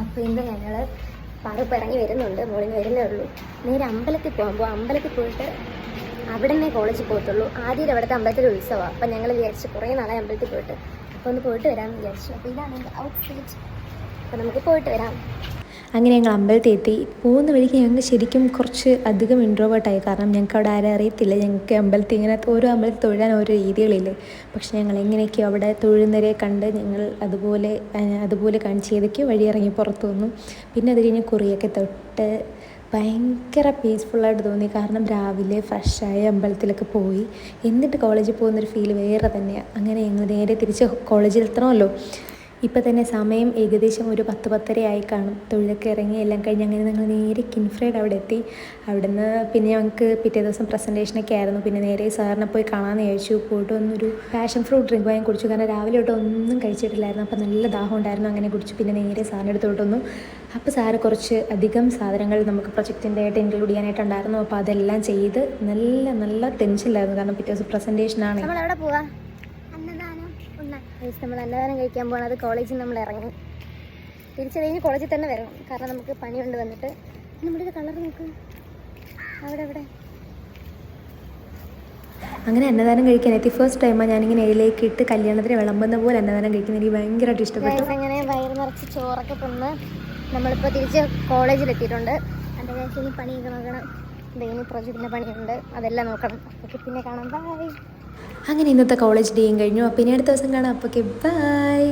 അപ്പോൾ ഇന്ന് ഞങ്ങൾ പറപ്പ് ഇറങ്ങി വരുന്നുണ്ട്, മോളിൽ വരുന്നേ ഉള്ളൂ. നേരെ അമ്പലത്തിൽ പോകുമ്പോൾ അമ്പലത്തിൽ പോയിട്ട് അവിടെ നിന്നേ കോളേജിൽ പോകത്തുള്ളൂ. ആദ്യം അവിടുത്തെ അമ്പലത്തിൽ ഉത്സവമാണ്. അപ്പം ഞങ്ങൾ വിചാരിച്ചു കുറേ നാളെ അമ്പലത്തിൽ പോയിട്ട് അപ്പോൾ ഒന്ന് പോയിട്ട് വരാമെന്ന് വിചാരിച്ചു. അപ്പോൾ ഇതാണ് എൻ്റെ ഔട്ട്ഫിറ്റ്. അപ്പോൾ നമുക്ക് പോയിട്ട് വരാം. അങ്ങനെ ഞങ്ങൾ അമ്പലത്തിൽ എത്തി. പോകുന്ന വഴിക്ക് ഞങ്ങൾക്ക് ശരിക്കും കുറച്ച് അധികം ഇൻട്രോവേർട്ടായി. കാരണം ഞങ്ങൾക്ക് അവിടെ ആരും അറിയത്തില്ല. ഞങ്ങൾക്ക് അമ്പലത്തിൽ ഇങ്ങനെ ഓരോ അമ്പലത്തിൽ തൊഴാൻ ഓരോ രീതികളില്ലേ. പക്ഷെ ഞങ്ങൾ എങ്ങനെയൊക്കെയോ അവിടെ തൊഴുന്നവരെ കണ്ട് ഞങ്ങൾ അതുപോലെ കാണിച്ച് ഏതൊക്കെയോ വഴി ഇറങ്ങി പുറത്തു വന്നു. പിന്നെ അത് കഴിഞ്ഞ് കുറിയൊക്കെ തൊട്ട് ഭയങ്കര പീസ്ഫുള്ളായിട്ട് തോന്നി. കാരണം രാവിലെ ഫ്രഷായി അമ്പലത്തിലൊക്കെ പോയി എന്നിട്ട് കോളേജിൽ പോകുന്നൊരു ഫീൽ വേറെ തന്നെയാണ്. അങ്ങനെ ഞങ്ങൾ നേരെ തിരിച്ച് കോളേജിൽ എത്തണമല്ലോ. ഇപ്പോൾ തന്നെ സമയം ഏകദേശം ഒരു 10-10:30 ആയി കാണും. തൊഴിലൊക്കെ ഇറങ്ങി എല്ലാം കഴിഞ്ഞ് അങ്ങനെ ഞങ്ങൾ നേരെ കിൻഫ്രയുടെ അവിടെ എത്തി. അവിടുന്ന് പിന്നെ ഞങ്ങൾക്ക് പിറ്റേ ദിവസം പ്രസൻറ്റേഷനൊക്കെ ആയിരുന്നു. പിന്നെ നേരെ സാറിനെ പോയി കാണാമെന്ന് ചോദിച്ചു. പോയിട്ട് വന്നൊരു പാഷൻ ഫ്രൂട്ട് ഡ്രിങ്ക് വാങ്ങി കുടിച്ചു. കാരണം രാവിലെ തൊട്ട് ഒന്നും കഴിച്ചിട്ടില്ലായിരുന്നു. അപ്പോൾ നല്ല ദാഹം ഉണ്ടായിരുന്നു. അങ്ങനെ കുടിച്ചു. പിന്നെ നേരെ സാറിൻ്റെ അടുത്തോട്ട് വന്നു. അപ്പോൾ സാറ് കുറച്ച് അധികം സാധനങ്ങൾ നമുക്ക് പ്രൊജക്റ്റിൻ്റെ ആയിട്ട് ഇൻക്ലൂഡ് ചെയ്യാനായിട്ടുണ്ടായിരുന്നു. അപ്പോൾ അതെല്ലാം ചെയ്ത് നല്ല ടെൻഷനിലായിരുന്നു. കാരണം പിറ്റേ ദിവസം പ്രസൻറ്റേഷനാണ്. നമ്മളെവിടെ പോവാ? നമ്മൾ അന്നദാനം കഴിക്കാൻ പോകണത് കോളേജിൽ നമ്മൾ ഇറങ്ങി തിരിച്ചു കഴിഞ്ഞ് കോളേജിൽ തന്നെ വരണം. കാരണം നമുക്ക് പണിയുണ്ട് വന്നിട്ട്. നമ്മുടെ ഒരു കളർ നോക്ക് അവിടെ. അങ്ങനെ അന്നദാനം കഴിക്കാൻ എത്തി. ഫസ്റ്റ് ടൈമാണ് ഞാനിങ്ങനെ ഇലയിലേക്ക് ഇട്ട് കല്യാണത്തിന് വിളമ്പുന്ന പോലെ അന്നദാനം കഴിക്കുന്നത്. എനിക്ക് ഭയങ്കരമായിട്ട് ഇഷ്ടപ്പെട്ടു. അങ്ങനെ വയറ് നിറച്ച് ചോറൊക്കെ തിന്ന് നമ്മളിപ്പോൾ തിരിച്ച് കോളേജിലെത്തിയിട്ടുണ്ട്. എൻ്റെ കാശ് ഇനി പണിയൊക്കെ നോക്കണം. ഇനി പ്രൊജക്റ്റിൻ്റെ പണിയുണ്ട്, അതെല്ലാം നോക്കണം. ഓക്കെ, പിന്നെ കാണാം. ബൈ. അങ്ങനെ ഇന്നത്തെ കോളേജ് ഡേയും കഴിഞ്ഞു. അപ്പോൾ ഇനി അടുത്ത ദിവസം കാണാം. അപ്പോൾ ബൈ.